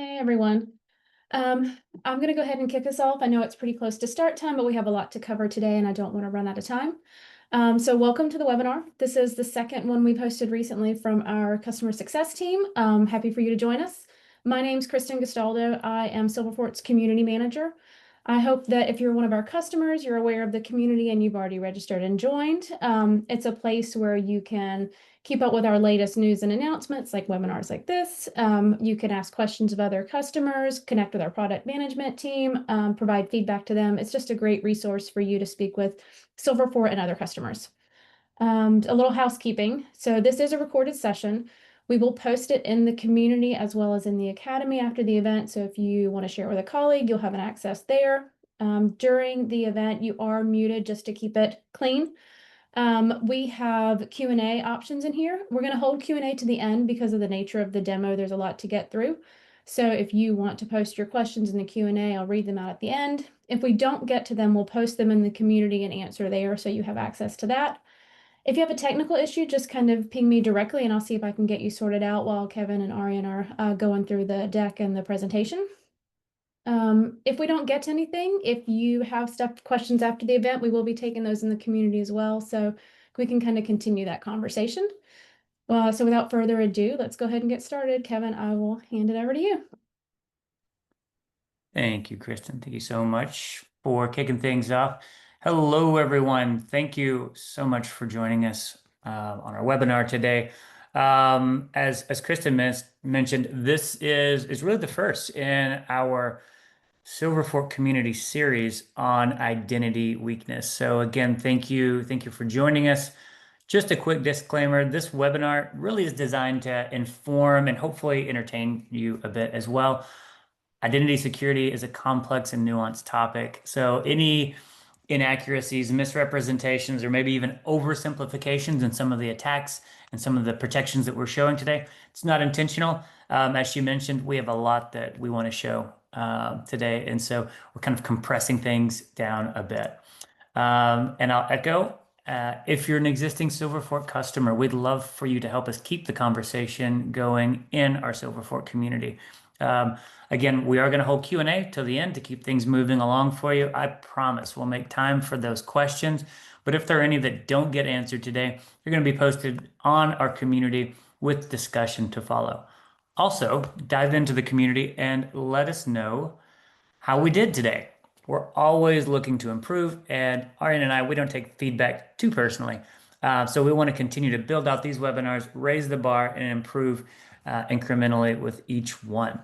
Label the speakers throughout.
Speaker 1: Hey everyone. I'm going to go ahead and kick us off. I know it's pretty close to start time, but we have a lot to cover today and I don't want to run out of time. So welcome to the webinar. This is the second one we posted recently from our customer success team. Happy for you to join us. My name's Kristen Gastaldo. I am Silverfort's community manager. I hope that if you're one of our customers, you're aware of the community and you've already registered and joined. It's a place where you can keep up with our latest news and announcements like webinars like this. You can ask questions of other customers, connect with our product management team, provide feedback to them. It's just a great resource for you to speak with Silverfort and other customers. A little housekeeping. So this is a recorded session. We will post it in the community as well as in the academy after the event. So if you want to share it with a colleague, you'll have an access there. During the event, you are muted just to keep it clean. We have Q&A options in here. We're going to hold Q&A to the end because of the nature of the demo. There's a lot to get through. So if you want to post your questions in the Q&A, I'll read them out at the end. If we don't get to them, we'll post them in the community and answer there so you have access to that. If you have a technical issue, just kind of ping me directly and I'll see if I can get you sorted out while Kevin and Aryan are going through the deck and the presentation. If we don't get to anything, if you have questions after the event, we will be taking those in the community as well. So we can kind of continue that conversation. So without further ado, let's go ahead and get started. Kevin, I will hand it over to you.
Speaker 2: Thank you, Kristen. Thank you so much for kicking things off. Hello, everyone. Thank you so much for joining us on our webinar today. As Kristen mentioned, this is really the first in our Silverfork community series on identity weakness. So again, thank you for joining us. Just a quick disclaimer, this webinar really is designed to inform and hopefully entertain you a bit as well. Identity security is a complex and nuanced topic. So any inaccuracies, misrepresentations, or maybe even oversimplifications in some of the attacks and some of the protections that we're showing today, it's not intentional. As she mentioned, we have a lot that we want to show today. And so we're kind of compressing things down a bit. And I'll echo, if you're an existing Silverfork customer, we'd love for you to help us keep the conversation going in our Silverfork community. Again, we are going to hold Q&A till the end to keep things moving along for you. I promise we'll make time for those questions. But if there are any that don't get answered today, they're going to be posted on our community with discussion to follow. Also, dive into the community and let us know how we did today. We're always looking to improve, and Aryan and I, we don't take feedback too personally. So we want to continue to build out these webinars, raise the bar, and improve incrementally with each one.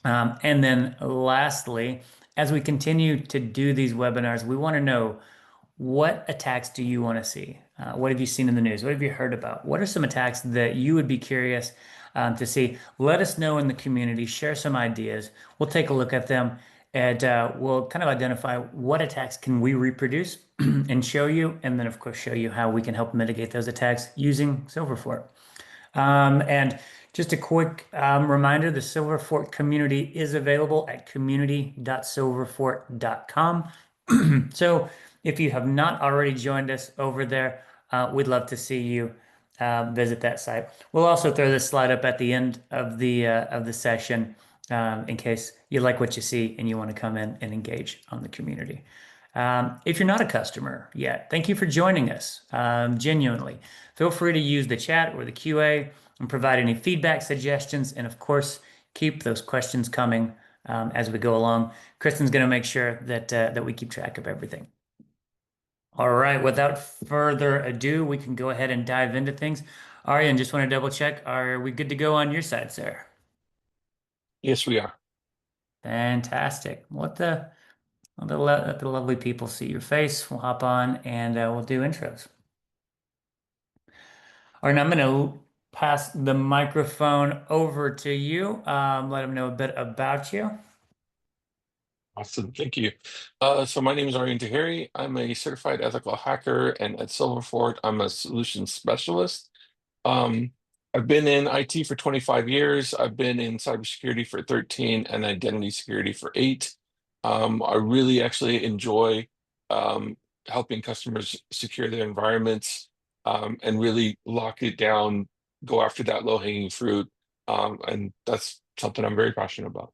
Speaker 2: And then lastly, as we continue to do these webinars, we want to know, what attacks do you want to see? What have you seen in the news? What have you heard about? What are some attacks that you would be curious to see? Let us know in the community, share some ideas. We'll take a look at them and we'll kind of identify what attacks can we reproduce and show you, and then of course show you how we can help mitigate those attacks using Silverfort. And just a quick reminder, the Silverfort community is available at community.silverfort.com. So if you have not already joined us over there, we'd love to see you visit that site. We'll also throw this slide up at the end of the session in case you like what you see and you want to come in and engage on the community. If you're not a customer yet, thank you for joining us. Genuinely, feel free to use the chat or the QA and provide any feedback, suggestions, and of course, keep those questions coming as we go along. Kristen's going to make sure that we keep track of everything. All right, without further ado, we can go ahead and dive into things. Aryan, just want to double check. Are we good to go on your side, sir?
Speaker 3: Yes, we are.
Speaker 2: Fantastic. Let the lovely people see your face. We'll hop on and we'll do intros. All right, now I'm going to pass the microphone over to you. Let them know a bit about you.
Speaker 3: Awesome, thank you. So my name is Aryan Taheri. I'm a certified ethical hacker, and at Silverfort, I'm a solutions specialist. I've been in IT for 25 years. I've been in cybersecurity for 13 and identity security for 8. I really actually enjoy helping customers secure their environments and really lock it down, go after that low-hanging fruit, And that's something I'm very passionate about.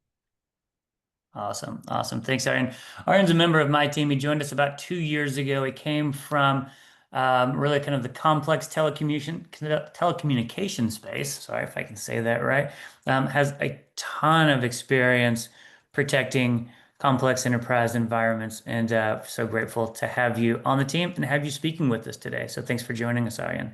Speaker 2: Awesome. Awesome. Thanks, Aryan. Aryan's a member of my team. He joined us about 2 years ago. He came from really kind of the complex telecommunication space. Sorry if I can say that right. Has a ton of experience protecting complex enterprise environments. And so grateful to have you on the team and have you speaking with us today. So thanks for joining us, Aryan.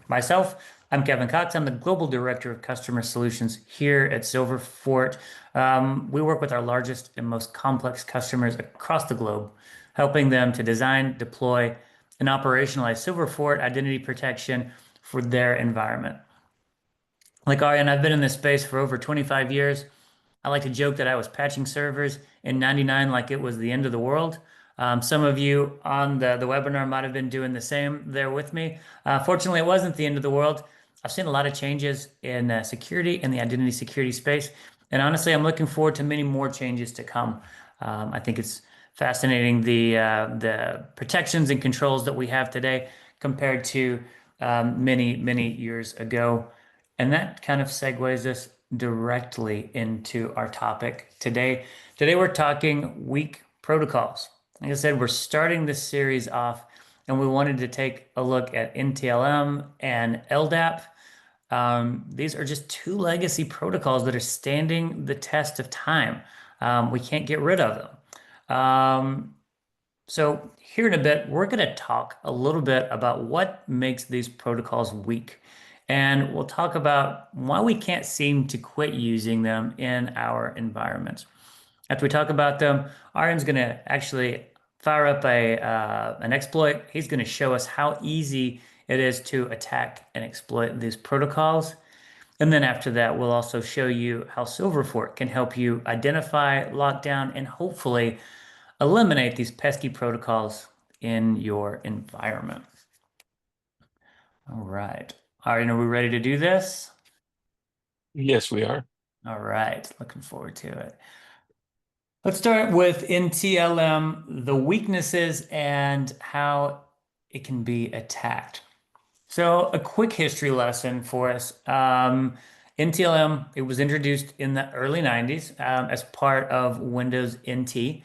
Speaker 2: Myself, I'm Kevin Cox. I'm the Global Director of Customer Solutions here at Silver Fort. We work with our largest and most complex customers across the globe, helping them to design, deploy, and operationalize Silver Fort identity protection for their environment. Like Aryan, I've been in this space for over 25 years. I like to joke that I was patching servers in '99 like it was the end of the world. Some of you on the webinar might have been doing the same there with me. Fortunately, it wasn't the end of the world. I've seen a lot of changes in security in the identity security space. And honestly, I'm looking forward to many more changes to come. I think it's fascinating the protections and controls that we have today compared to many years ago. And that kind of segues us directly into our topic today. Today we're talking weak protocols. Like I said, we're starting this series off, and we wanted to take a look at NTLM and LDAP. These are just two legacy protocols that are standing the test of time. We can't get rid of them. So here in a bit, we're going to talk a little bit about what makes these protocols weak. And we'll talk about why we can't seem to quit using them in our environments. After we talk about them, Aryan's going to actually fire up an exploit. He's going to show us how easy it is to attack and exploit these protocols. And then after that, we'll also show you how Silverfort can help you identify, lock down, and hopefully eliminate these pesky protocols in your environment. All right. Aryan, are we ready to do this?
Speaker 3: Yes, we are.
Speaker 2: All right. Looking forward to it. Let's start with NTLM, the weaknesses and how it can be attacked. So a quick history lesson for us. NTLM, it was introduced in the early 90s as part of Windows NT.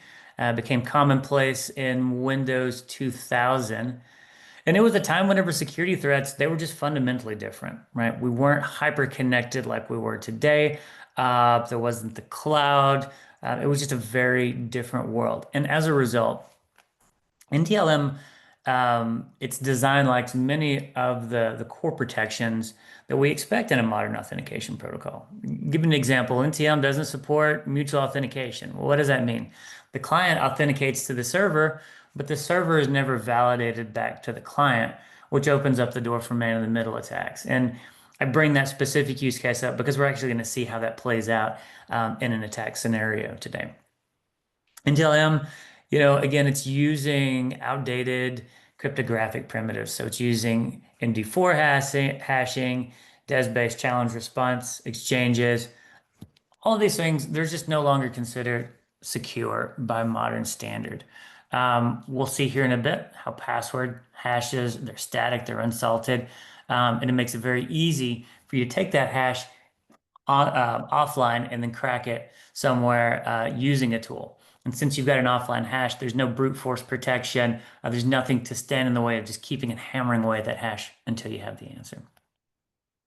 Speaker 2: Became commonplace in Windows 2000. And it was a time whenever security threats, they were just fundamentally different, right? We weren't hyper connected like we were today. There wasn't the cloud. It was just a very different world. And as a result, NTLM, it's designed like many of the core protections that we expect in a modern authentication protocol. Give an example, NTLM doesn't support mutual authentication. Well, what does that mean? The client authenticates to the server, but the server is never validated back to the client, which opens up the door for man-in-the-middle attacks. And I bring that specific use case up because we're actually going to see how that plays out in an attack scenario today. NTLM, again, it's using outdated cryptographic primitives. So it's using MD4 hashing, DES-based challenge response exchanges. All of these things, they're just no longer considered secure by modern standard. We'll see here in a bit how password hashes, they're static, they're unsalted, and it makes it very easy for you to take that hash offline and then crack it somewhere using a tool. And since you've got an offline hash, there's no brute force protection. There's nothing to stand in the way of just keeping and hammering away at that hash until you have the answer.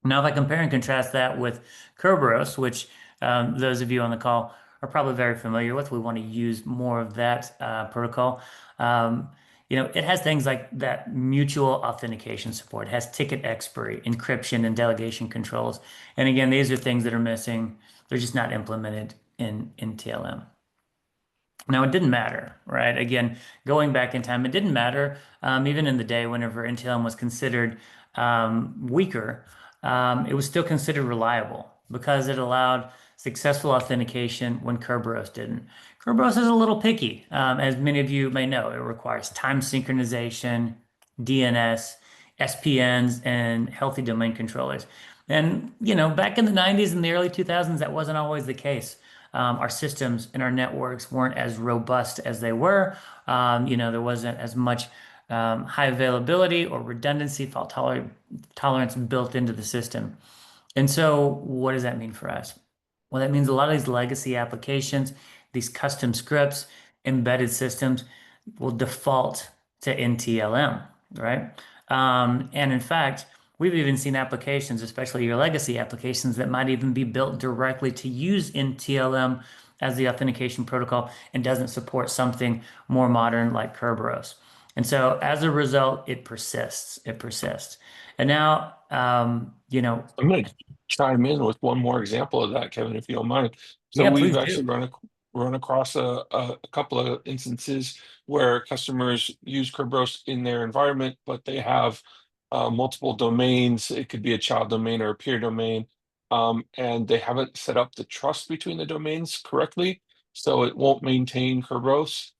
Speaker 2: Now, if I compare and contrast that with Kerberos, which those of you on the call are probably very familiar with, we want to use more of that protocol. It has things like that mutual authentication support. It has ticket expiry, encryption, and delegation controls. And again, these are things that are missing. They're just not implemented in TLM. Now, it didn't matter, right? Again, going back in time, it didn't matter. Even in the day whenever NTLM was considered weaker, it was still considered reliable because it allowed successful authentication when Kerberos didn't. Kerberos is a little picky, as many of you may know. It requires time synchronization, DNS, SPNs, and healthy domain controllers. And, back in the 90s and the early 2000s, that wasn't always the case. Our systems and our networks weren't as robust as they were. There wasn't as much high availability or redundancy, fault tolerance built into the system. And so what does that mean for us? Well, that means a lot of these legacy applications, these custom scripts, embedded systems will default to NTLM, right? And in fact, we've even seen applications, especially your legacy applications, that might even be built directly to use NTLM as the authentication protocol and doesn't support something more modern like Kerberos. And so as a result, it persists. It persists. And now,
Speaker 3: I'm going to chime in with one more example of that, Kevin, if you don't mind. So
Speaker 2: yeah,
Speaker 3: we've
Speaker 2: please do.
Speaker 3: actually run across a couple of instances where customers use Kerberos in their environment, but they have multiple domains. It could be a child domain or a peer domain, and they haven't set up the trust between the domains correctly, so it won't maintain Kerberos.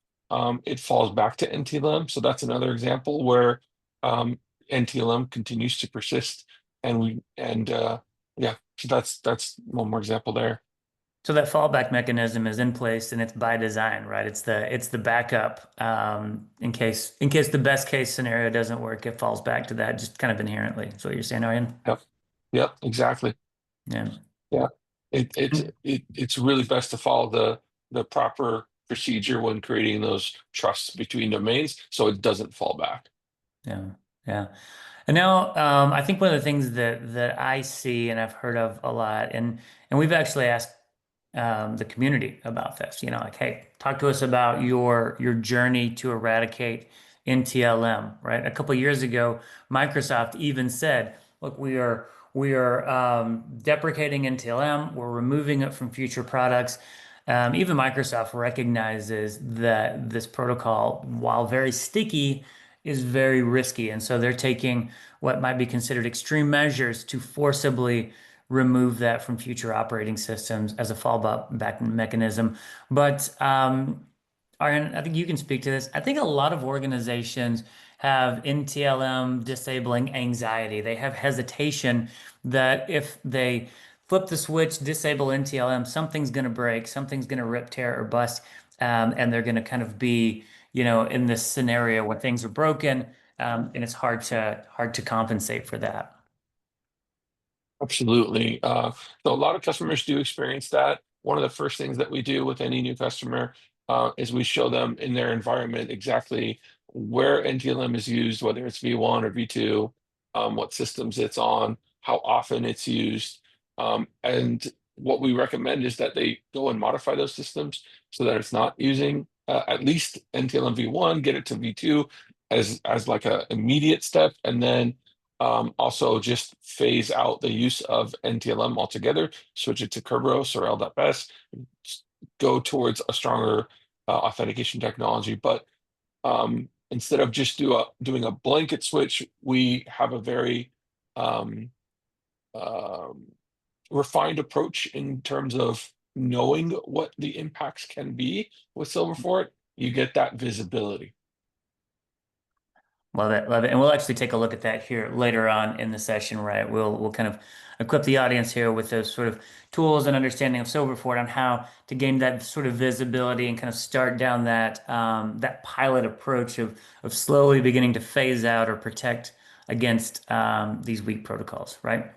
Speaker 3: It falls back to NTLM. So that's another example where NTLM continues to persist and yeah, so that's one more example there.
Speaker 2: So that fallback mechanism is in place and it's by design, right? It's the backup in case the best case scenario doesn't work, it falls back to that just kind of inherently. That's what you're saying, Aryan?
Speaker 3: Yep, yep, exactly.
Speaker 2: Yeah.
Speaker 3: Yeah, it's really best to follow the proper procedure when creating those trusts between domains, so it doesn't fall back.
Speaker 2: Yeah. Yeah. And now, I think one of the things that I see and I've heard of a lot, and we've actually asked the community about this. Like, hey, talk to us about your journey to eradicate NTLM. Right? A couple of years ago, Microsoft even said, "Look, we are deprecating NTLM. We're removing it from future products." Even Microsoft recognizes that this protocol, while very sticky, is very risky. And so they're taking what might be considered extreme measures to forcibly remove that from future operating systems as a fallback mechanism. But Aryan, I think you can speak to this. I think a lot of organizations have NTLM disabling anxiety. They have hesitation that if they flip the switch, disable NTLM, something's going to break, something's going to rip, tear, or bust, and they're going to kind of be, in this scenario where things are broken, and it's hard to compensate for that.
Speaker 3: Absolutely. So a lot of customers do experience that. One of the first things that we do with any new customer is we show them in their environment exactly where NTLM is used, whether it's V1 or V2, what systems it's on, how often it's used. And what we recommend is that they go and modify those systems so that it's not using at least NTLM V1, get it to V2 as like a immediate step, and then also just phase out the use of NTLM altogether, switch it to Kerberos or LDAP, go towards a stronger authentication technology. But instead of just doing a blanket switch, we have a very um, um, refined approach in terms of knowing what the impacts can be with Silverfort. You get that visibility.
Speaker 2: Love it, love it. And we'll actually take a look at that here later on in the session, right? We'll kind of equip the audience here with those sort of tools and understanding of Silverfort on how to gain that sort of visibility and kind of start down that pilot approach of slowly beginning to phase out or protect against these weak protocols, right?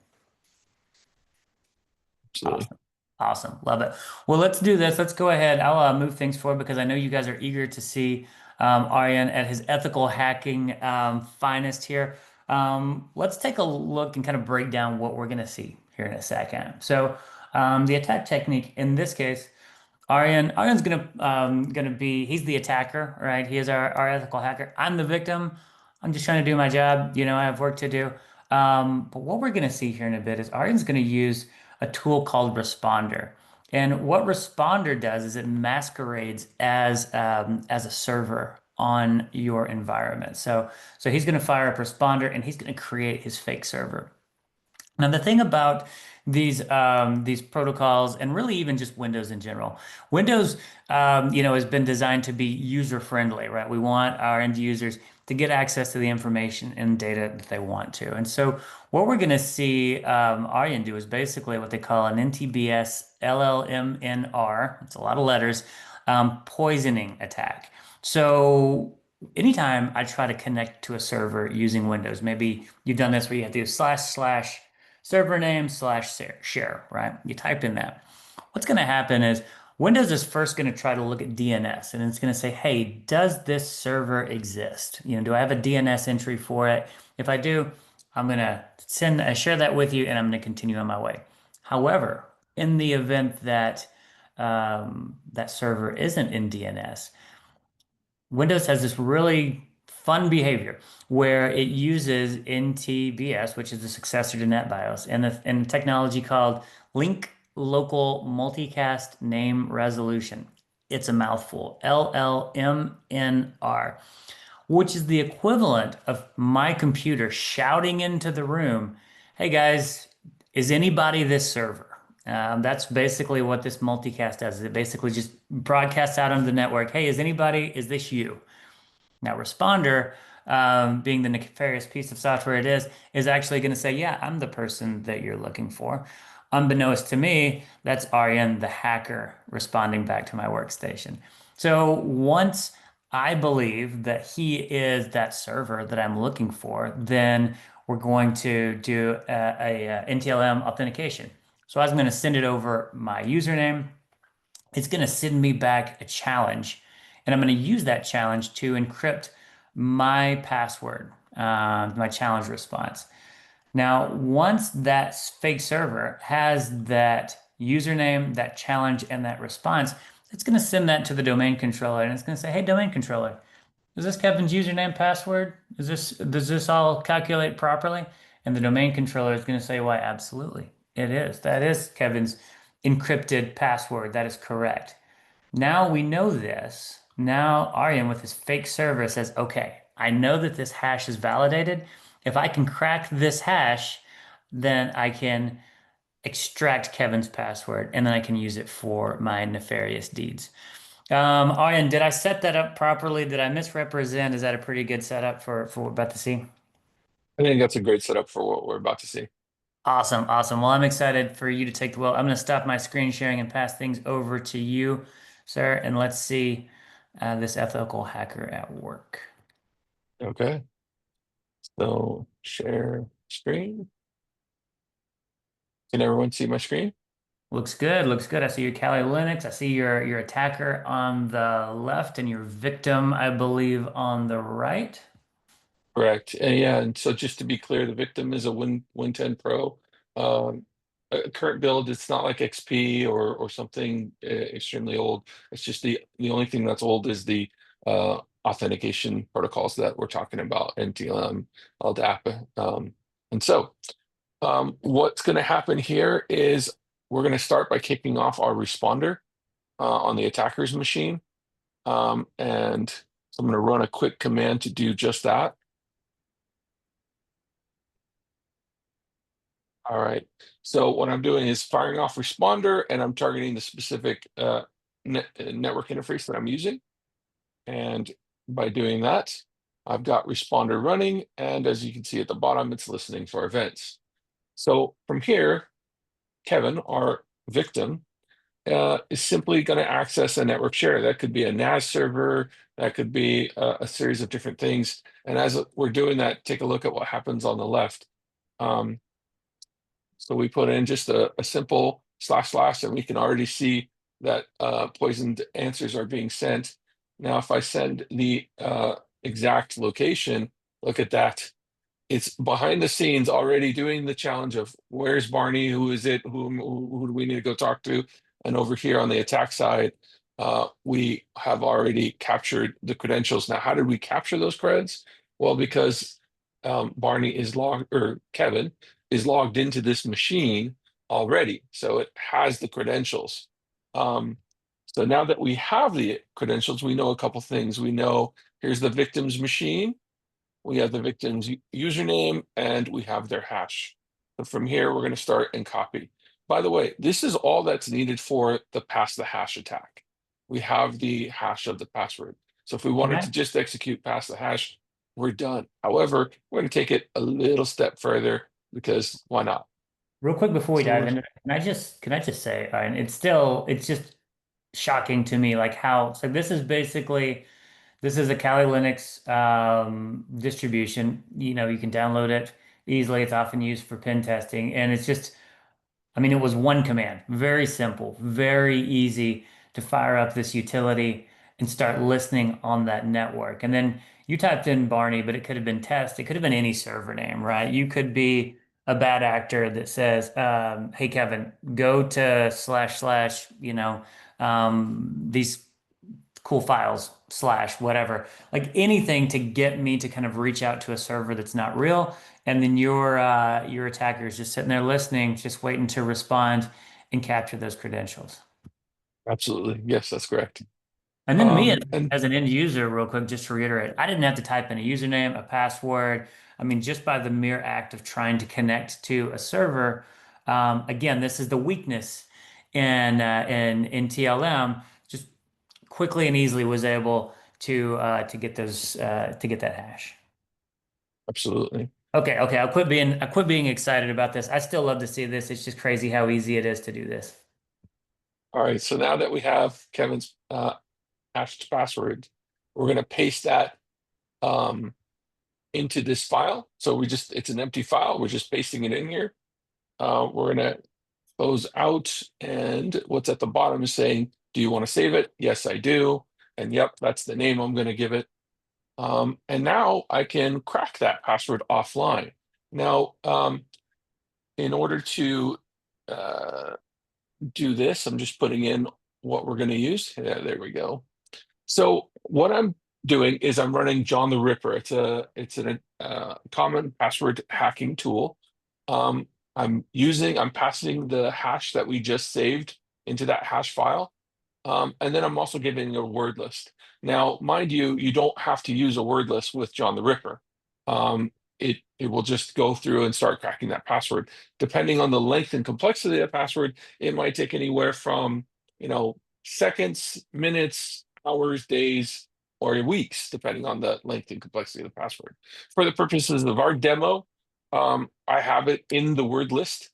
Speaker 3: Absolutely.
Speaker 2: Awesome. Awesome. Love it. Well, let's do this. Let's go ahead. I'll move things forward because I know you guys are eager to see Aryan at his ethical hacking finest here. Let's take a look and kind of break down what we're going to see here in a second. So, the attack technique in this case, Aryan's gonna be he's the attacker, right? He is our ethical hacker. I'm the victim. I'm just trying to do my job. I have work to do. But what we're gonna see here in a bit is Aryan's gonna use a tool called Responder. And what Responder does is it masquerades as a server on your environment. So he's gonna fire up Responder and he's gonna create his fake server. Now, the thing about these protocols, and really even just Windows in general, Windows, has been designed to be user friendly, right? We want our end users to get access to the information and data that they want to. And so, what we're going to see Aryan do is basically what they call an NTBS LLMNR. It's a lot of letters, poisoning attack. So anytime I try to connect to a server using Windows, maybe you've done this where you have to do slash slash server name slash share, right? You type in that. What's going to happen is Windows is first going to try to look at DNS and it's going to say, hey, does this server exist? Do I have a DNS entry for it? If I do, I'm going to share that with you and I'm going to continue on my way. However, in the event that that server isn't in DNS, Windows has this really fun behavior where it uses NTBS, which is the successor to NetBIOS, and the technology called Link Local Multicast Name Resolution. It's a mouthful, LLMNR, which is the equivalent of my computer shouting into the room, hey guys, is anybody this server? That's basically what this multicast does. It basically just broadcasts out on the network, hey, is this you? Now, Responder, being the nefarious piece of software it is actually going to say, yeah, I'm the person that you're looking for. Unbeknownst to me, that's Aryan, the hacker, responding back to my workstation. So once I believe that he is that server that I'm looking for, then we're going to do a NTLM authentication. So I was going to send it over my username. It's going to send me back a challenge, and I'm going to use that challenge to encrypt my password, my challenge response. Now, once that fake server has that username, that challenge, and that response, it's going to send that to the domain controller, and it's going to say, "Hey, domain controller, is this Kevin's username password? Does this all calculate properly?" And the domain controller is going to say, "Why, absolutely, it is. That is Kevin's encrypted password. That is correct." Now we know this. Now Aryan with his fake server says, okay, I know that this hash is validated. If I can crack this hash, then I can extract Kevin's password and then I can use it for my nefarious deeds. Aryan, did I set that up properly? Did I misrepresent? Is that a pretty good setup for what we're about to see?
Speaker 3: I think that's a great setup for what we're about to see.
Speaker 2: Awesome, awesome. Well, I'm excited for you to take the wheel. I'm going to stop my screen sharing and pass things over to you, sir, and let's see this ethical hacker at work.
Speaker 3: Okay, so share screen. Can everyone see my screen?
Speaker 2: Looks good, looks good. I see your Kali Linux. I see your attacker on the left and your victim, I believe, on the right.
Speaker 3: Correct. And yeah, and so just to be clear, the victim is a Win 10 Pro. Um, a current build, it's not like XP or something extremely old. It's just the only thing that's old is the authentication protocols that we're talking about, NTLM, LDAP. And so what's going to happen here is we're going to start by kicking off our responder on the attacker's machine. And so I'm going to run a quick command to do just that. All right. So what I'm doing is firing off responder and I'm targeting the specific network interface that I'm using. And by doing that, I've got responder running. And as you can see at the bottom, it's listening for events. So from here, Kevin, our victim, is simply going to access a network share. That could be a NAS server. That could be a series of different things. And as we're doing that, take a look at what happens on the left. Um, So we put in just a simple // and we can already see that poisoned answers are being sent. Now, if I send the exact location, look at that. It's behind the scenes already doing the challenge of where's Barney? Who is it? Who do we need to go talk to? And over here on the attack side, we have already captured the credentials. Now, how did we capture those creds? Well, because Barney is logged, or Kevin is logged into this machine already. So it has the credentials. Um, so now that we have the credentials, we know a couple things. We know here's the victim's machine. We have the victim's username and we have their hash. So from here, we're going to start and copy. By the way, this is all that's needed for the pass the hash attack. We have the hash of the password. So if we wanted to
Speaker 2: Okay.
Speaker 3: just execute pass the hash, we're done. However, we're going to take it a little step further because why not?
Speaker 2: Real quick before we
Speaker 3: So
Speaker 2: dive
Speaker 3: we're
Speaker 2: into it, can I just say, and it's just shocking to me, like how, so this is a Kali Linux distribution. You can download it. easily. It's often used for pen testing, and it's just, I mean, it was one command, very simple, very easy to fire up this utility and start listening on that network. And then you typed in Barney, but it could have been test. It could have been any server name, right? You could be a bad actor that says, "Hey, Kevin, go to slash slash, these cool files slash whatever, like anything to get me to kind of reach out to a server that's not real." And then your attacker is just sitting there listening, just waiting to respond and capture those credentials.
Speaker 3: Absolutely. Yes, that's correct.
Speaker 2: And then me
Speaker 3: And
Speaker 2: as an end user, real quick, just to reiterate, I didn't have to type in a username, a password. I mean, just by the mere act of trying to connect to a server, again, this is the weakness in NTLM. Just quickly and easily was able to get those to get that hash.
Speaker 3: absolutely.
Speaker 2: Okay, okay. I quit being excited about this. I still love to see this. It's just crazy how easy it is to do this.
Speaker 3: All right. So now that we have Kevin's hashed password, we're going to paste that um, into this file. So it's an empty file. We're just pasting it in here. We're going to close out, and what's at the bottom is saying, do you want to save it? Yes, I do. And yep, that's the name I'm going to give it. And now I can crack that password offline. Now, in order to do this, I'm just putting in what we're going to use. Yeah, there we go. So what I'm doing is I'm running John the Ripper. It's a common password hacking tool. Um, I'm passing the hash that we just saved into that hash file. And then I'm also giving a word list. Now, mind you, you don't have to use a word list with John the Ripper. It will just go through and start cracking that password. Depending on the length and complexity of the password, it might take anywhere from, seconds, minutes, hours, days, or weeks, depending on the length and complexity of the password. For the purposes of our demo, I have it in the word list.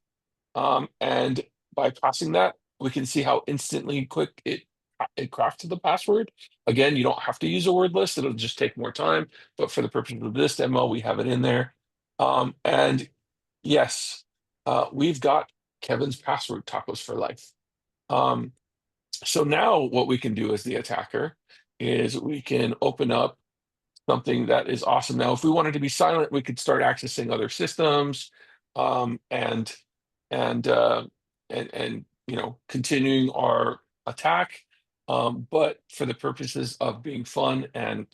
Speaker 3: And by passing that, we can see how instantly quick it crafted the password. Again, you don't have to use a word list; it'll just take more time. But for the purpose of this demo, we have it in there. And yes, we've got Kevin's password tacos for life. Um, so now what we can do as the attacker is we can open up something that is awesome. Now, if we wanted to be silent, we could start accessing other systems, and and uh, and continuing our attack. But for the purposes of being fun and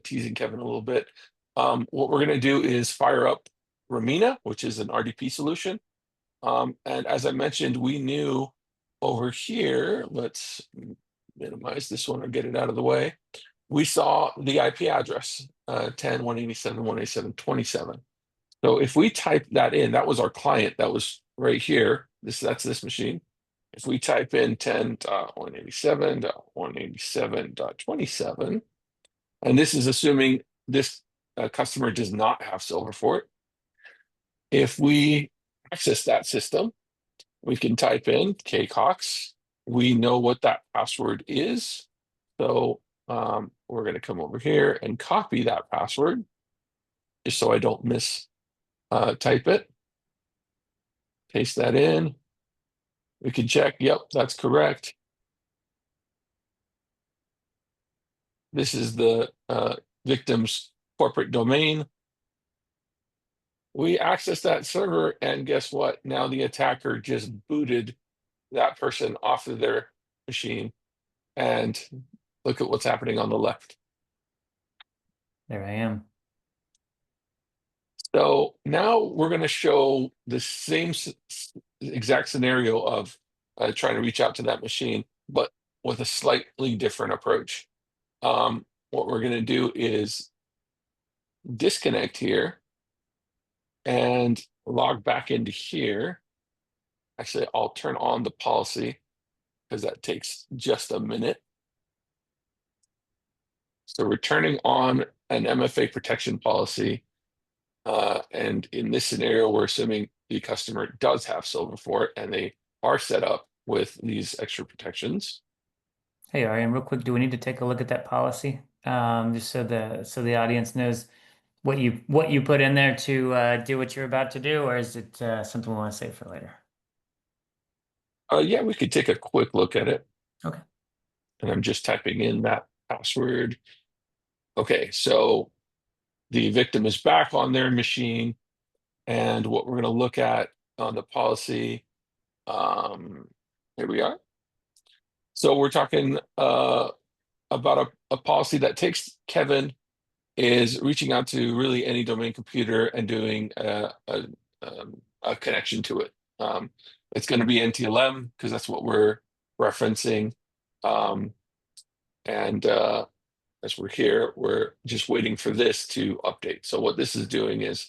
Speaker 3: teasing Kevin a little bit, what we're going to do is fire up Ramina, which is an RDP solution. And as I mentioned, we knew over here. Let's minimize this one or get it out of the way. We saw the IP address 10.187.187.27. So if we type that in, that was our client that was right here. That's this machine. If we type in 10.187.187.27, and this is assuming this customer does not have Silverfort. If we access that system, we can type in kcox. We know what that password is. So we're going to come over here and copy that password just so I don't type it. Paste that in. We can check. Yep, that's correct. This is the victim's corporate domain. We access that server, and guess what? Now the attacker just booted that person off of their machine. And look at what's happening on the left.
Speaker 2: There I am.
Speaker 3: So now we're going to show the same exact scenario of trying to reach out to that machine, but with a slightly different approach. What we're going to do is disconnect here and log back into here. Actually, I'll turn on the policy because that takes just a minute. So we're turning on an MFA protection policy. And in this scenario, we're assuming the customer does have Silverfort and they are set up with these extra protections.
Speaker 2: Hey, Aryan, real quick, do we need to take a look at that policy? Just so the audience knows what you put in there to do what you're about to do, or is it something we want to save for later?
Speaker 3: Yeah, we could take a quick look at it.
Speaker 2: Okay.
Speaker 3: And I'm just typing in that password. Okay, so the victim is back on their machine, and what we're going to look at on the policy, here we are. So we're talking about a policy that takes Kevin is reaching out to really any domain computer and doing a connection to it. It's going to be NTLM because that's what we're referencing. Um, and as we're here, we're just waiting for this to update. So what this is doing is,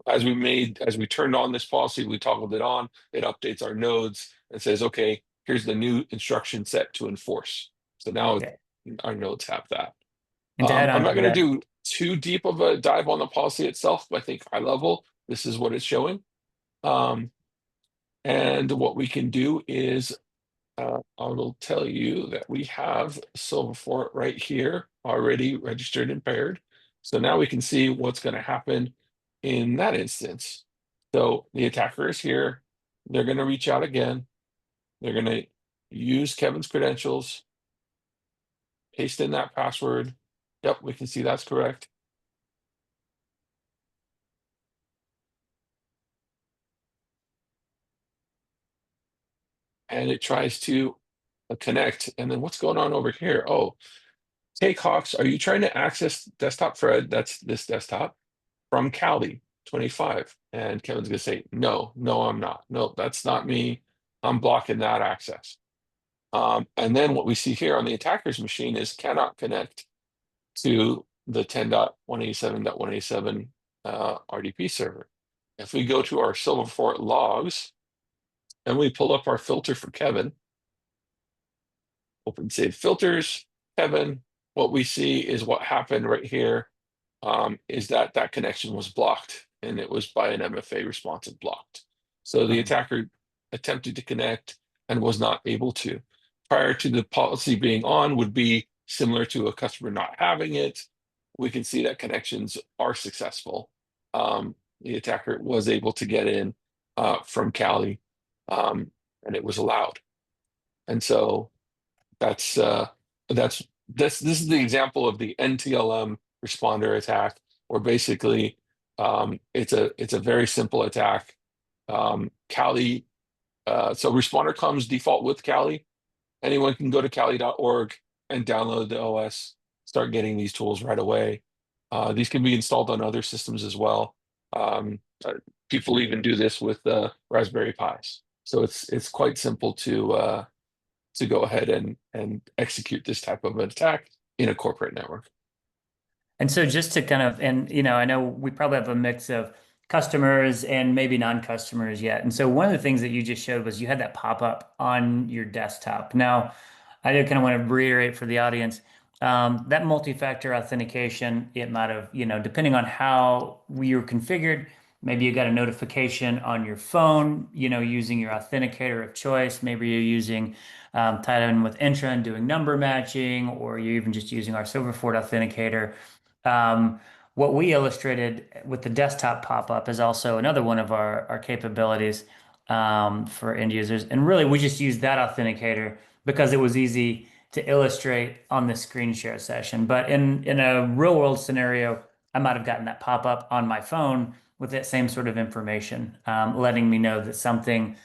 Speaker 3: as we turned on this policy, we toggled it on, it updates our nodes and says, okay, here's the new instruction set to enforce. So now
Speaker 2: Okay.
Speaker 3: our nodes have that.
Speaker 2: And to add
Speaker 3: I'm
Speaker 2: on
Speaker 3: not
Speaker 2: to
Speaker 3: going to
Speaker 2: that,
Speaker 3: do too deep of a dive on the policy itself, but I think high level, this is what it's showing. Um, and what we can do is I will tell you that we have Silver Fort right here already registered and paired. So now we can see what's going to happen in that instance. So the attacker is here. They're going to reach out again. They're going to use Kevin's credentials, paste in that password. Yep, we can see that's correct. And it tries to connect. And then what's going on over here? Oh, hey Cox, are you trying to access desktop Fred? That's this desktop from Cali 25. And Kevin's gonna say, no, no, I'm not. No, that's not me. I'm blocking that access. And then what we see here on the attacker's machine is cannot connect to the 10.187.187 RDP server. If we go to our Silverfort logs and we pull up our filter for Kevin, open save filters, Kevin, what we see is what happened right here is that that connection was blocked and it was by an MFA responsive blocked. So the
Speaker 2: um,
Speaker 3: attacker attempted to connect and was not able to. Prior to the policy being on would be similar to a customer not having it. We can see that connections are successful. The attacker was able to get in from Cali and it was allowed. And so that's that's this is the example of the NTLM responder attack, where basically it's a very simple attack. Kali, so responder comes default with Kali. Anyone can go to kali.org and download the OS, start getting these tools right away. These can be installed on other systems as well. Uh, People even do this with Raspberry Pis. So it's quite simple to go ahead and execute this type of an attack in a corporate network.
Speaker 2: and so just to kind of, and I know we probably have a mix of customers and maybe non-customers yet. And so one of the things that you just showed was you had that pop up on your desktop. Now, I do kind of want to reiterate for the audience, that multi-factor authentication, it might have, depending on how you're configured, maybe you got a notification on your phone, using your authenticator of choice. Maybe you're using tied in with Entra and doing number matching, or you're even just using our Silverfort authenticator. Um, what we illustrated with the desktop pop-up is also another one of our capabilities for end users. And really, we just used that authenticator because it was easy to illustrate on the screen share session. But in a real world scenario, I might have gotten that pop-up on my phone with that same sort of information, letting me know that something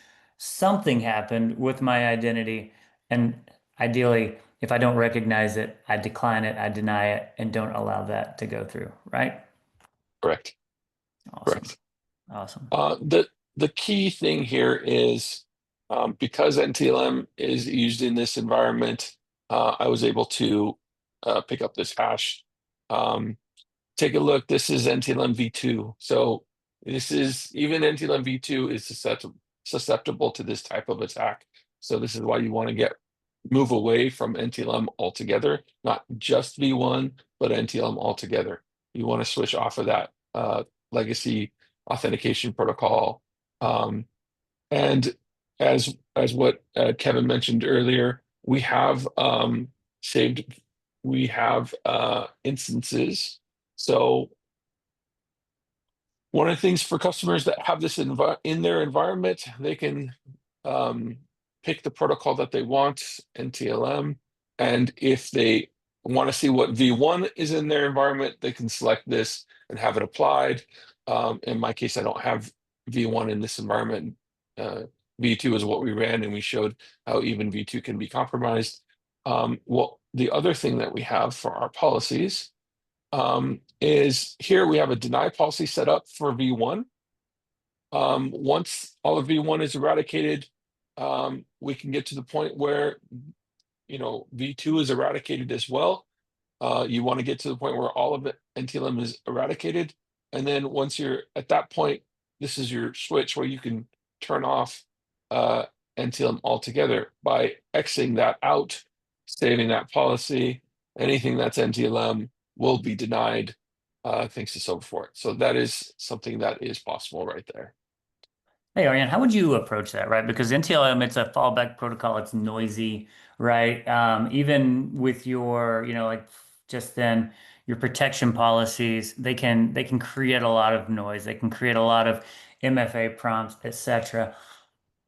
Speaker 2: happened with my identity. And ideally, if I don't recognize it, I decline it, I deny it, and don't allow that to go through, right?
Speaker 3: Correct.
Speaker 2: Awesome.
Speaker 3: Correct.
Speaker 2: Awesome.
Speaker 3: The key thing here is because NTLM is used in this environment, I was able to pick up this hash. Take a look. This is NTLM v2. So this is even NTLM v2 is susceptible to this type of attack. So this is why you want to move away from NTLM altogether, not just v1, but NTLM altogether. You want to switch off of that legacy authentication protocol. And as what Kevin mentioned earlier, we have saved, we have instances. So One of the things for customers that have this in their environment, they can um, pick the protocol that they want, NTLM, and if they want to see what V1 is in their environment, they can select this and have it applied. In my case, I don't have V1 in this environment. V2 is what we ran, and we showed how even V2 can be compromised. Well, the other thing that we have for our policies is here we have a deny policy set up for V1. Once all of V1 is eradicated, we can get to the point where, V2 is eradicated as well. You want to get to the point where all of it NTLM is eradicated. And then once you're at that point, this is your switch where you can turn off NTLM altogether by Xing that out, saving that policy. Anything that's NTLM will be denied thanks to Silverfort. So that is something that is possible right there.
Speaker 2: Hey, Aryan, how would you approach that, right? Because NTLM, it's a fallback protocol. It's noisy, right? Even with your, like just then your protection policies, they can create a lot of noise. They can create a lot of MFA prompts, etc.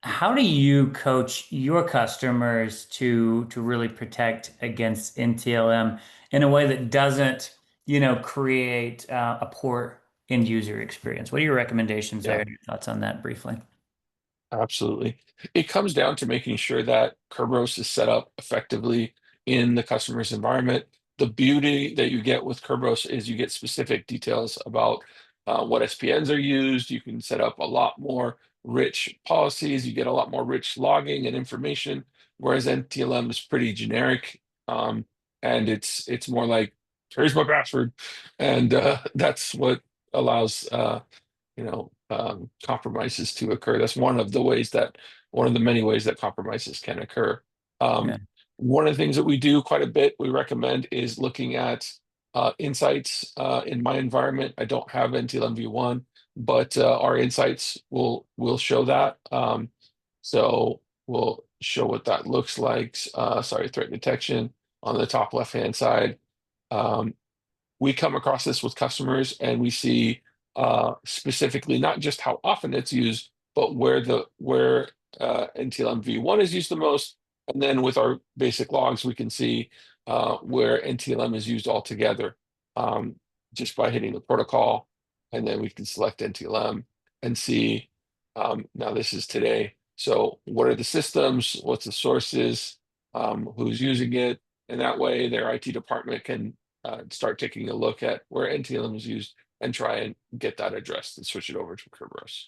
Speaker 2: How do you coach your customers to really protect against NTLM in a way that doesn't, create a poor end user experience? What are your recommendations there?
Speaker 3: Yeah.
Speaker 2: Your thoughts on that briefly?
Speaker 3: Absolutely. It comes down to making sure that Kerberos is set up effectively in the customer's environment. The beauty that you get with Kerberos is you get specific details about what SPNs are used. You can set up a lot more rich policies. You get a lot more rich logging and information, whereas NTLM is pretty generic. And it's more like, here's my password. And that's what allows compromises to occur. That's one of the many ways that compromises can occur.
Speaker 2: Yeah.
Speaker 3: One of the things that we do quite a bit, we recommend is looking at insights in my environment. I don't have NTLM v1, but our insights will show that. So we'll show what that looks like. Sorry, threat detection on the top left-hand side. Um, we come across this with customers and we see specifically not just how often it's used, but where NTLM v1 is used the most. And then with our basic logs, we can see where NTLM is used altogether just by hitting the protocol. And then we can select NTLM and see, now this is today. So what are the systems? What's the sources? Who's using it? And that way their IT department can start taking a look at where NTLM is used and try and get that addressed and switch it over to Kerberos.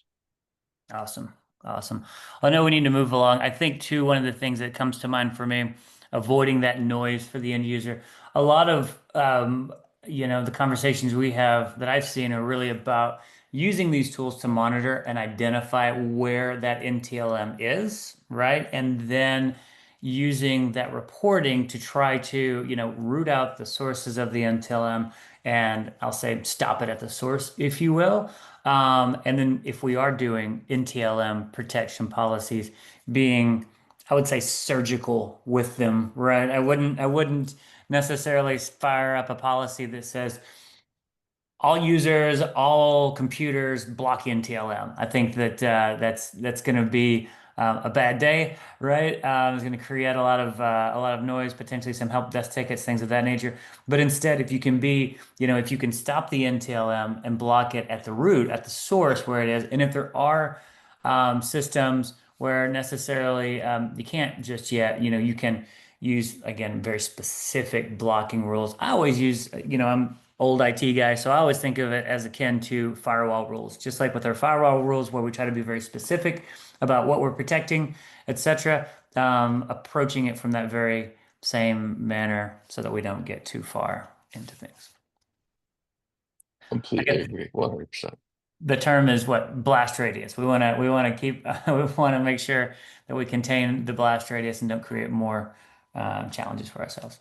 Speaker 2: Awesome. Awesome. I know we need to move along. I think too, one of the things that comes to mind for me, avoiding that noise for the end user. A lot of the conversations we have that I've seen are really about using these tools to monitor and identify where that NTLM is, right? And then using that reporting to try to, root out the sources of the NTLM and I'll say stop it at the source, if you will. And then if we are doing NTLM protection policies, being, I would say, surgical with them, right? I wouldn't necessarily fire up a policy that says all users, all computers block NTLM. I think that that's going to be a bad day, right? It's going to create a lot of noise, potentially some help desk tickets, things of that nature. But instead, if you can be, if you can stop the NTLM and block it at the root, at the source where it is, and if there are systems where necessarily you can't just yet, you can use again very specific blocking rules. I always use, I'm old IT guy, so I always think of it as akin to firewall rules. Just like with our firewall rules, where we try to be very specific about what we're protecting, etc. Approaching it from that very same manner so that we don't get too far into things. I
Speaker 3: Completely
Speaker 2: guess
Speaker 3: agree, 100%.
Speaker 2: the term is what? Blast radius. We want to keep we want to make sure that we contain the blast radius and don't create more challenges for ourselves.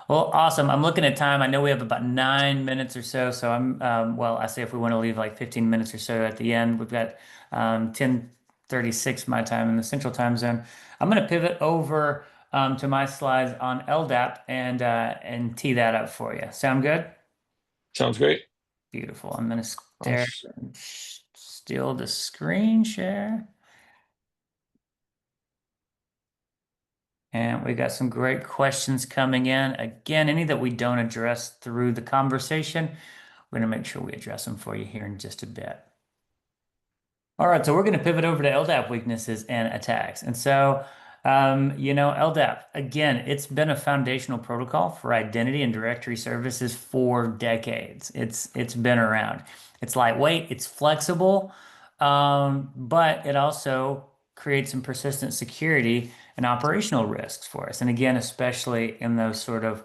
Speaker 2: Well, awesome. I'm looking at time. I know we have about 9 minutes or so. So well, I say if we want to leave like 15 minutes or so at the end, we've got 10:36 my time in the Central Time Zone. I'm going to pivot over to my slides on LDAP and tee that up for you. Sound good?
Speaker 3: Sounds great.
Speaker 2: Beautiful. I'm going to There, steal the screen share. And we got some great questions coming in. Again, any that we don't address through the conversation, we're going to make sure we address them for you here in just a bit. All right, so we're going to pivot over to LDAP weaknesses and attacks. And so, LDAP, again, it's been a foundational protocol for identity and directory services for decades. It's been around. It's lightweight, it's flexible, but it also creates some persistent security and operational risks for us. And again, especially in those sort of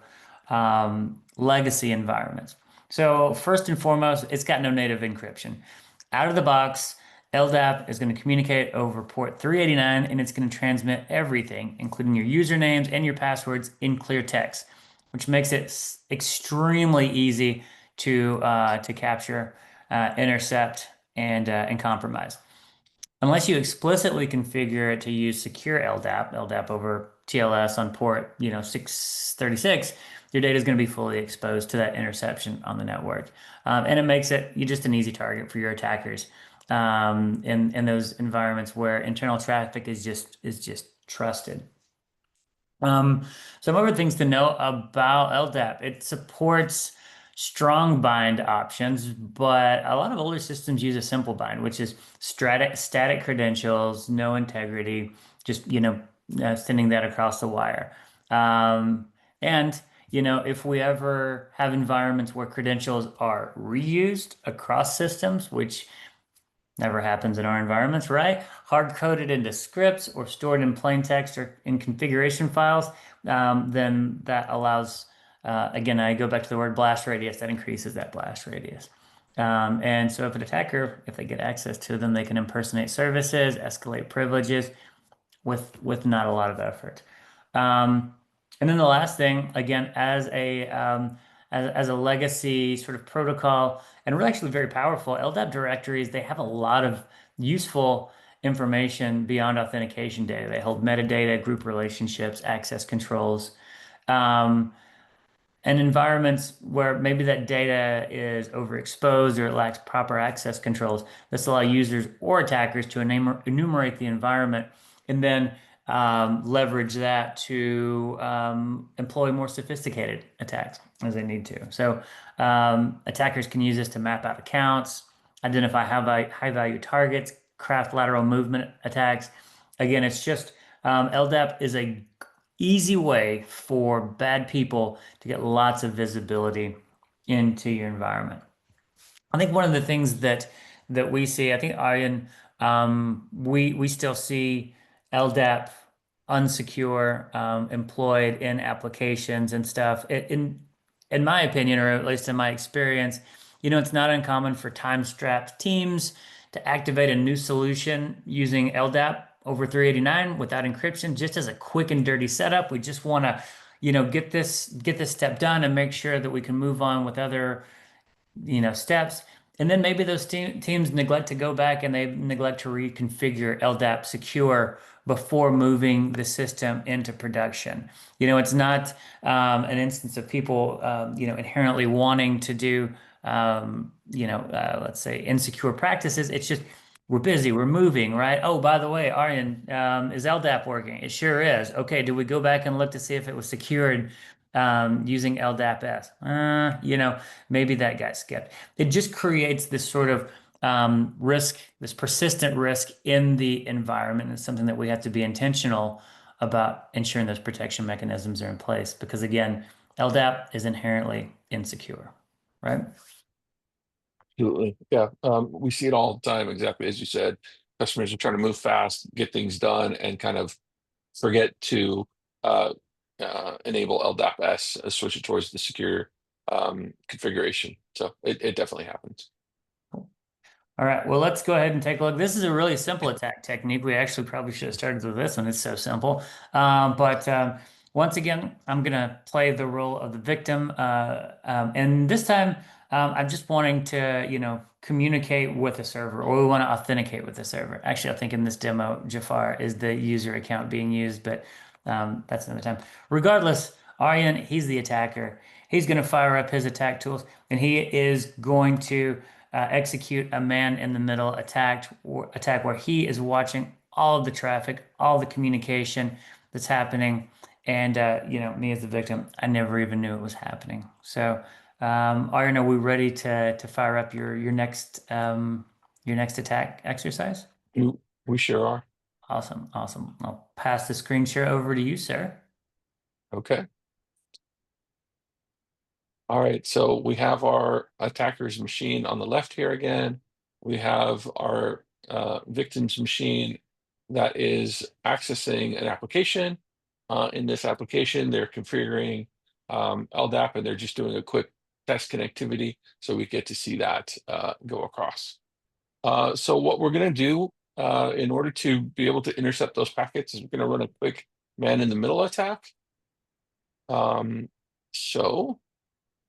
Speaker 2: legacy environments. So first and foremost, it's got no native encryption. Out of the box, LDAP is going to communicate over port 389 and it's going to transmit everything, including your usernames and your passwords in clear text, which makes it extremely easy to capture, intercept, and compromise. Unless you explicitly configure it to use secure LDAP over TLS on port, 636, your data is going to be fully exposed to that interception on the network. And it makes it just an easy target for your attackers in those environments where internal traffic is just trusted. Some other things to know about LDAP. It supports strong bind options, but a lot of older systems use a simple bind, which is static credentials, no integrity, just sending that across the wire. And if we ever have environments where credentials are reused across systems, which never happens in our environments, right? Hard coded into scripts or stored in plain text or in configuration files, then that allows, again, I go back to the word blast radius, that increases that blast radius. And so if an attacker, if they get access to them, they can impersonate services, escalate privileges with not a lot of effort. And then the last thing, again, as a legacy sort of protocol, and really actually very powerful, LDAP directories, they have a lot of useful information beyond authentication data. They hold metadata, group relationships, access controls. And environments where maybe that data is overexposed or it lacks proper access controls, this allows users or attackers to enumerate the environment and then leverage that to employ more sophisticated attacks as they need to. So attackers can use this to map out accounts, identify high value targets, craft lateral movement attacks. Again, it's just LDAP is a easy way for bad people to get lots of visibility into your environment. I think one of the things that we see, I think Aryan, we still see LDAP unsecure employed in applications and stuff. In my opinion, or at least in my experience, it's not uncommon for time-strapped teams to activate a new solution using LDAP over 389 without encryption, just as a quick and dirty setup. We just want to, get this step done and make sure that we can move on with other, steps. And then maybe those teams neglect to go back and they neglect to reconfigure LDAP secure before moving the system into production. It's not an instance of people, inherently wanting to do, let's say insecure practices. It's just we're busy, we're moving, right? Oh, by the way, Aryan, is LDAP working? It sure is. Okay, do we go back and look to see if it was secured using LDAP-S? Maybe that got skipped. It just creates this sort of risk, this persistent risk in the environment. And it's something that we have to be intentional about ensuring those protection mechanisms are in place because, again, LDAP is inherently insecure, right?
Speaker 3: Absolutely. Yeah. We see it all the time, exactly as you said. Customers are trying to move fast, get things done, and kind of forget to uh, enable LDAP-S, switch it towards the secure configuration. So it definitely happens.
Speaker 2: All right, well, let's go ahead and take a look. This is a really simple attack technique. We actually probably should have started with this one. It's so simple. But once again, I'm going to play the role of the victim. And this time, I'm just wanting to, communicate with a server, or we want to authenticate with the server. Actually, I think in this demo, Jafar is the user account being used, but that's another time. Regardless, Aryan, he's the attacker. He's going to fire up his attack tools, and he is going to execute a man-in-the-middle attack where he is watching all of the traffic, all the communication that's happening. And me as the victim, I never even knew it was happening. So, Aryan, are we ready to fire up your next attack exercise?
Speaker 3: We sure are.
Speaker 2: Awesome, awesome. I'll pass the screen share over to you, sir.
Speaker 3: Okay. All right, so we have our attacker's machine on the left here again. We have our victim's machine that is accessing an application. In this application, they're configuring LDAP, and they're just doing a quick test connectivity, so we get to see that go across. So what we're going to do in order to be able to intercept those packets is we're going to run a quick man-in-the-middle attack. So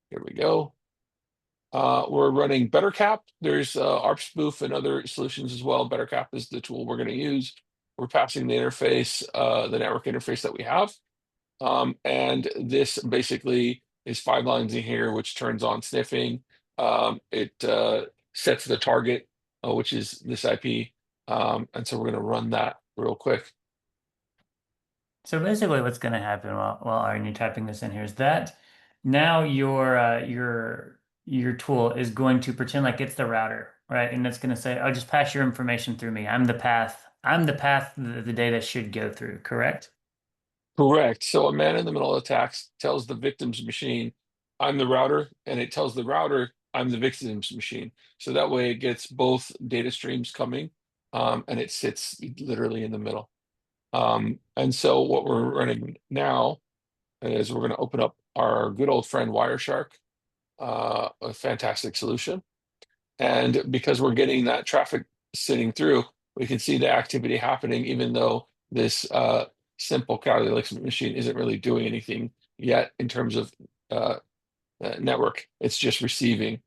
Speaker 3: here we go. We're running BetterCap. There's ARP spoof and other solutions as well. BetterCap is the tool we're going to use. We're passing the interface, the network interface that we have. And this basically is 5 lines in here, which turns on sniffing. It sets the target, which is this IP. And so we're going to run that real quick.
Speaker 2: So basically, what's going to happen while Aryan, you're typing this in here is that now your tool is going to pretend like it's the router, right? And it's going to say, "Oh, just pass your information through me. I'm the path. I'm the path the data should go through." Correct?
Speaker 3: Correct. So a man-in-the-middle attack tells the victim's machine, I'm the router, and it tells the router, I'm the victim's machine. So that way it gets both data streams coming, and it sits literally in the middle. And so what we're running now is we're going to open up our good old friend Wireshark, a fantastic solution. And because we're getting that traffic sitting through, we can see the activity happening, even though this simple calculation machine isn't really doing anything yet in terms of network. It's just receiving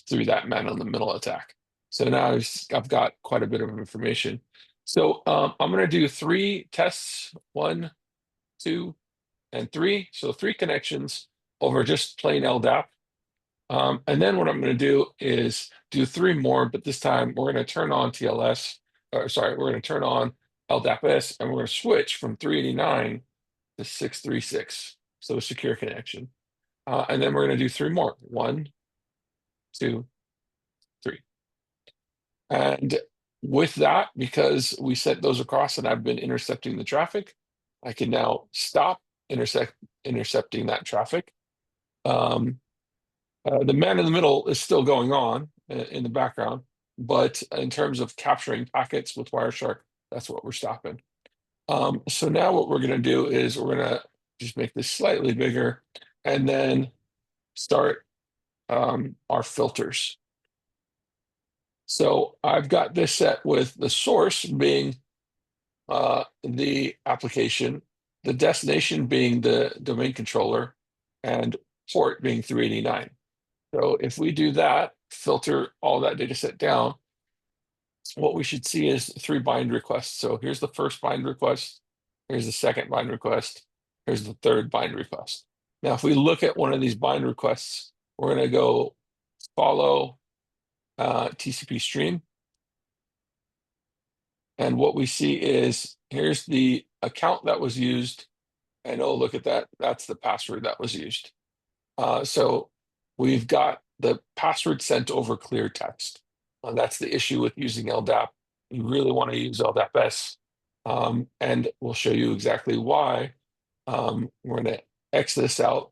Speaker 3: through that man-in-the-middle attack. So now I've got quite a bit of information. So I'm going to do 3 tests, 1, 2, and 3. So 3 connections over just plain LDAP. And then what I'm going to do is do 3 more, but this time we're going to turn on TLS, or sorry, we're going to turn on LDAP-S, and we're going to switch from 389 to 636, so a secure connection. And then we're going to do 3 more, 1, 2, 3. And with that, because we sent those across and I've been intercepting the traffic, I can now stop intercepting that traffic. The man in the middle is still going on in the background, but in terms of capturing packets with Wireshark, that's what we're stopping. So now what we're going to do is we're going to just make this slightly bigger and then start our filters. So I've got this set with the source being the application, the destination being the domain controller, and port being 389. So if we do that, filter all that data set down, what we should see is 3 bind requests. So here's the first bind request, here's the second bind request, here's the third bind request. Now, if we look at one of these bind requests, we're going to go follow TCP stream. And what we see is here's the account that was used. And oh, look at that. That's the password that was used. So we've got the password sent over clear text. That's the issue with using LDAP. You really want to use LDAP-S. And we'll show you exactly why. We're going to X this out.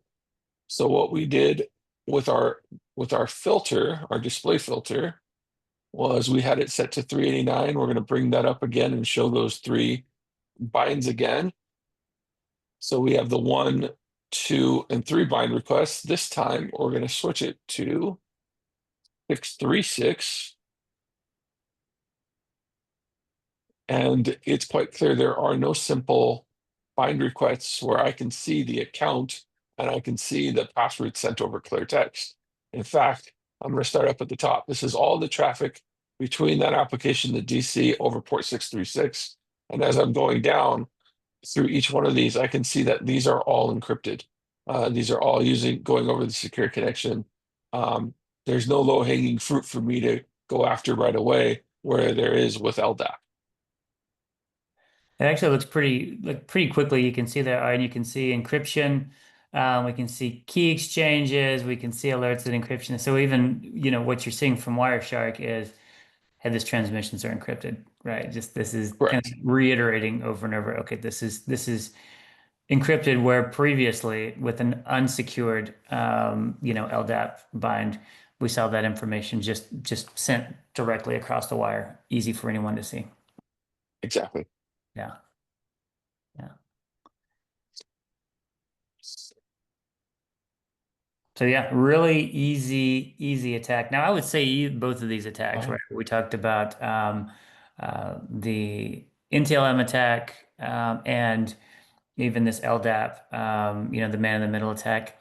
Speaker 3: So what we did with our filter, our display filter, was we had it set to 389. We're going to bring that up again and show those 3 binds again. So we have the 1, 2, and 3 bind requests. This time we're going to switch it to 636. And it's quite clear there are no simple bind requests where I can see the account and I can see the password sent over clear text. In fact, I'm going to start up at the top. This is all the traffic between that application, the DC, over port 636. And as I'm going down through each one of these, I can see that these are all encrypted. These are all going over the secure connection. there's no low-hanging fruit for me to go after right away, where there is with LDAP.
Speaker 2: It actually looks pretty quickly. You can see there, and you can see encryption. We can see key exchanges. We can see alerts that encryption. So even, what you're seeing from Wireshark is, hey, these transmissions are encrypted, right? Just this is kind of
Speaker 3: Correct.
Speaker 2: reiterating over and over. Okay, this is encrypted where previously with an unsecured, LDAP bind, we saw that information just sent directly across the wire, easy for anyone to see.
Speaker 3: Exactly.
Speaker 2: Yeah, yeah. So yeah, really easy attack. Now I would say both of these attacks,
Speaker 3: Uh,
Speaker 2: right? We talked about the NTLM attack and even this LDAP, the man in the middle attack.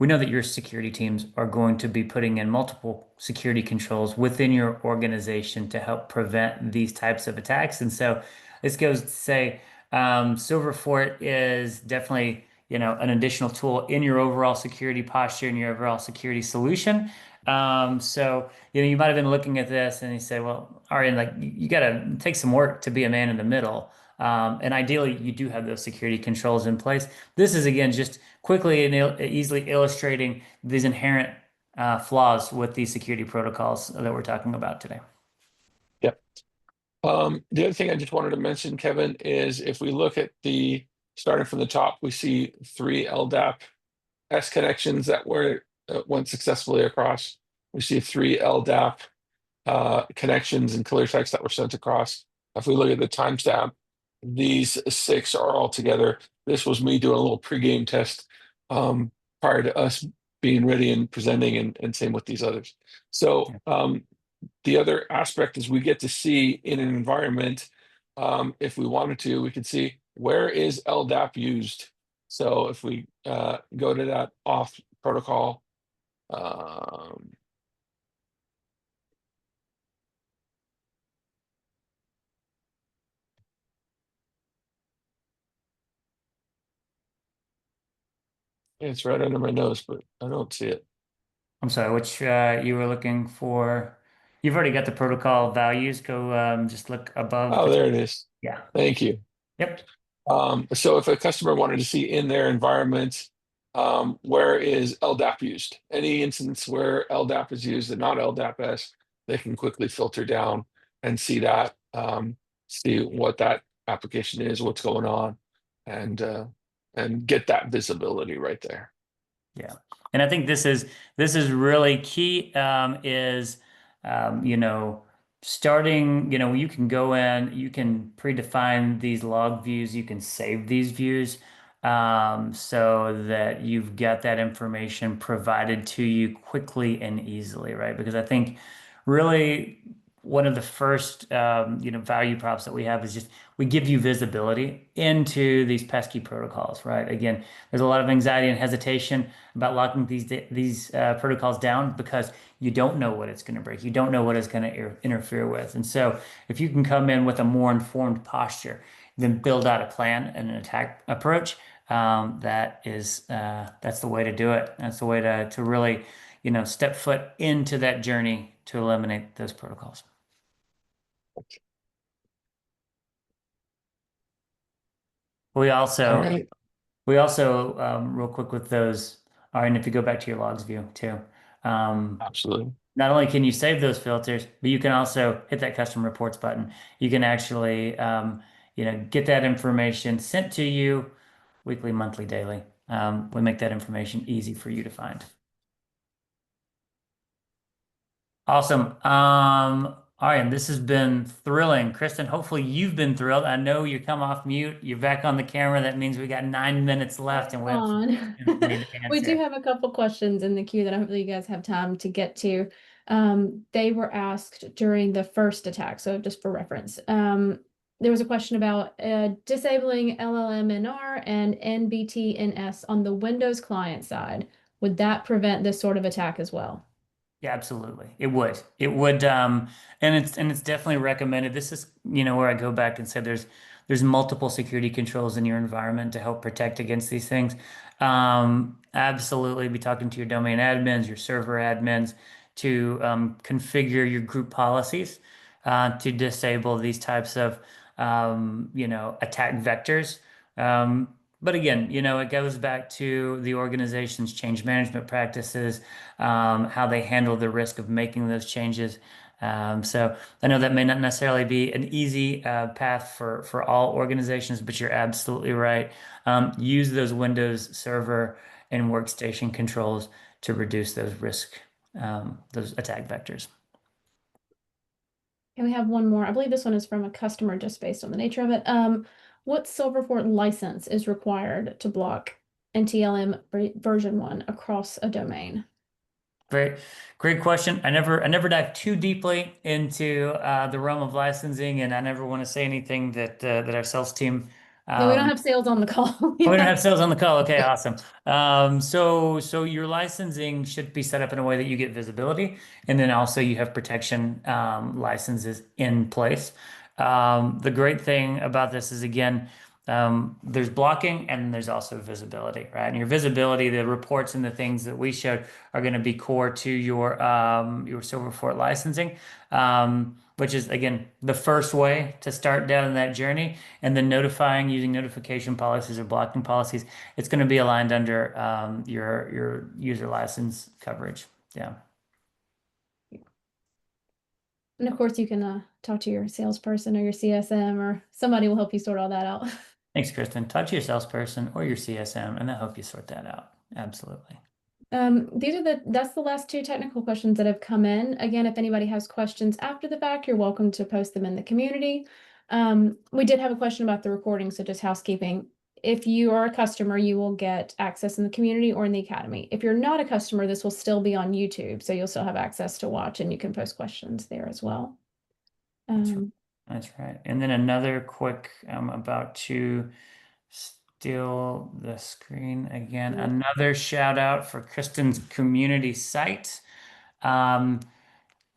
Speaker 2: We know that your security teams are going to be putting in multiple security controls within your organization to help prevent these types of attacks. And so this goes to say Silver Fort is definitely, an additional tool in your overall security posture and your overall security solution. So, you might have been looking at this and you say, well, Aryan, like you got to take some work to be a man in the middle. And ideally, you do have those security controls in place. This is, again, just quickly and easily illustrating these inherent flaws with these security protocols that we're talking about today.
Speaker 3: yeah. The other thing I just wanted to mention, Kevin, is if we look at starting from the top, we see 3 LDAP S connections that went successfully across. We see 3 LDAP connections and clear text that were sent across. If we look at the timestamp, these 6 are all together. This was me doing a little pregame test prior to us being ready and presenting, and same with these others. So the other aspect is we get to see in an environment, if we wanted to, we could see where is LDAP used. So if we go to that auth protocol, um, it's right under my nose, but I don't see it.
Speaker 2: I'm sorry, which you were looking for. You've already got the protocol values. Go just look above
Speaker 3: Oh,
Speaker 2: the.
Speaker 3: there it is.
Speaker 2: Yeah.
Speaker 3: Thank you.
Speaker 2: Yep.
Speaker 3: So if a customer wanted to see in their environment, where is LDAP used? Any instance where LDAP is used and not LDAP-S, they can quickly filter down and see that, see what that application is, what's going on, and get that visibility right there.
Speaker 2: Yeah. And I think this is really key, is starting, you can go in, you can predefine these log views, you can save these views, so that you've got that information provided to you quickly and easily, right? Because I think really one of the first value props that we have is just we give you visibility into these pesky protocols, right? Again, there's a lot of anxiety and hesitation about locking these protocols down because you don't know what it's going to break. You don't know what it's going to interfere with. And so if you can come in with a more informed posture, then build out a plan and an attack approach, that's the way to do it. That's the way to really, step foot into that journey to eliminate those protocols. We
Speaker 3: All
Speaker 2: also
Speaker 3: right.
Speaker 2: We also, real quick with those, are, and if you go back to your logs view too, um,
Speaker 3: Absolutely.
Speaker 2: not only can you save those filters, but you can also hit that custom reports button. You can actually, get that information sent to you weekly, monthly, daily. We make that information easy for you to find. Awesome. Arian, this has been thrilling. Kristen, hopefully you've been thrilled. I know you come off mute. You're back on the camera. That means we got 9 minutes left and we have some
Speaker 1: On.
Speaker 2: questions we need to
Speaker 1: We do
Speaker 2: answer.
Speaker 1: have a couple questions in the queue that hopefully you guys have time to get to. They were asked during the first attack, so just for reference. There was a question about disabling LLMNR and NBTNS on the Windows client side. Would that prevent this sort of attack as well?
Speaker 2: Yeah, absolutely. It would. It would, and it's definitely recommended. This is, where I go back and say there's multiple security controls in your environment to help protect against these things. Absolutely be talking to your domain admins, your server admins, to configure your group policies to disable these types of attack vectors. But again, it goes back to the organization's change management practices, how they handle the risk of making those changes. So I know that may not necessarily be an easy path for all organizations, but you're absolutely right. Use those Windows Server and workstation controls to reduce those those attack vectors.
Speaker 1: And we have one more. I believe this one is from a customer just based on the nature of it. What Silverfort license is required to block NTLM version 1 across a domain?
Speaker 2: Great question. I never dive too deeply into the realm of licensing, and I never want to say anything that our sales team.
Speaker 1: Yeah, we don't
Speaker 2: um,
Speaker 1: have sales on the call.
Speaker 2: Oh, we don't
Speaker 1: Yeah.
Speaker 2: have sales on the call. Okay, awesome. So your licensing should be set up in a way that you get visibility, and then also you have protection licenses in place. The great thing about this is, again, there's blocking and there's also visibility, right? And your visibility, the reports and the things that we showed are going to be core to your Silverfort licensing, which is, again, the first way to start down that journey. And then notifying using notification policies or blocking policies, it's going to be aligned under your user license coverage. Yeah.
Speaker 1: And of course, you can talk to your salesperson or your CSM, or somebody will help you sort all that out.
Speaker 2: Thanks, Kristen. Talk to your salesperson or your CSM, and they'll help you sort that out. Absolutely.
Speaker 1: That's the last two technical questions that have come in. Again, if anybody has questions after the fact, you're welcome to post them in the community. We did have a question about the recording, so just housekeeping. If you are a customer, you will get access in the community or in the academy. If you're not a customer, this will still be on YouTube, so you'll still have access to watch and you can post questions there as well.
Speaker 2: That's right. That's right. And then another quick, I'm about to steal the screen again. Another shout out for Kristen's community site. Um,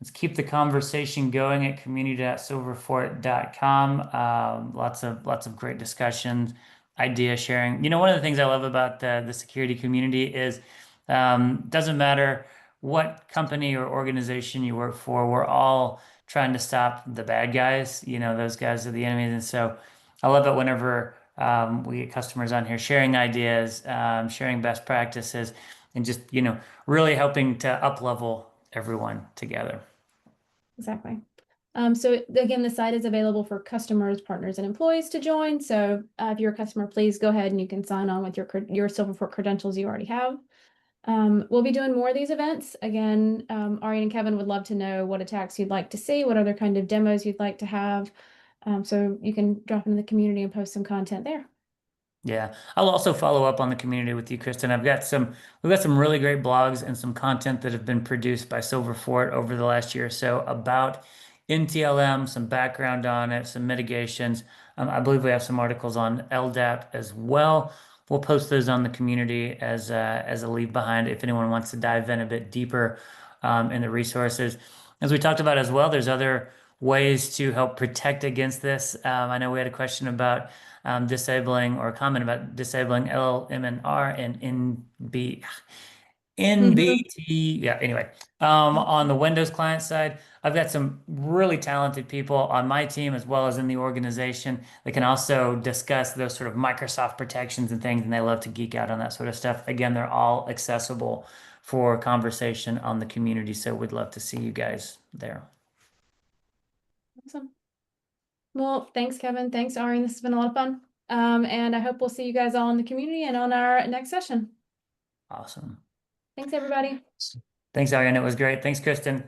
Speaker 2: Let's keep the conversation going at community.silverfort.com. Lots of great discussions, idea sharing. One of the things I love about the security community is doesn't matter what company or organization you work for, we're all trying to stop the bad guys. Those guys are the enemies. And so I love it whenever we get customers on here sharing ideas, sharing best practices, and just, really helping to up level everyone together.
Speaker 1: Exactly. So again, the site is available for customers, partners, and employees to join. So if you're a customer, please go ahead and you can sign on with your Silverfort credentials you already have. We'll be doing more of these events. Again, Aryan and Kevin would love to know what attacks you'd like to see, what other kind of demos you'd like to have. So you can drop into the community and post some content there.
Speaker 2: Yeah, I'll also follow up on the community with you, Kristen. We've got some really great blogs and some content that have been produced by Silverfort over the last year or so about NTLM, some background on it, some mitigations. I believe we have some articles on LDAP as well. We'll post those on the community as a leave behind if anyone wants to dive in a bit deeper in the resources. As we talked about as well, there's other ways to help protect against this. I know we had a question about disabling, or a comment about disabling LLMNR and NBT. Yeah, anyway, on the Windows client side, I've got some really talented people on my team as well as in the organization that can also discuss those sort of Microsoft protections and things, and they love to geek out on that sort of stuff. Again, they're all accessible for conversation on the community, so we'd love to see you guys there.
Speaker 1: Awesome. Well, thanks, Kevin. Thanks, Ari. This has been a lot of fun. And I hope we'll see you guys all in the community and on our next session.
Speaker 2: Awesome.
Speaker 1: Thanks, everybody.
Speaker 2: Thanks, Aryan. It was great. Thanks, Kristen.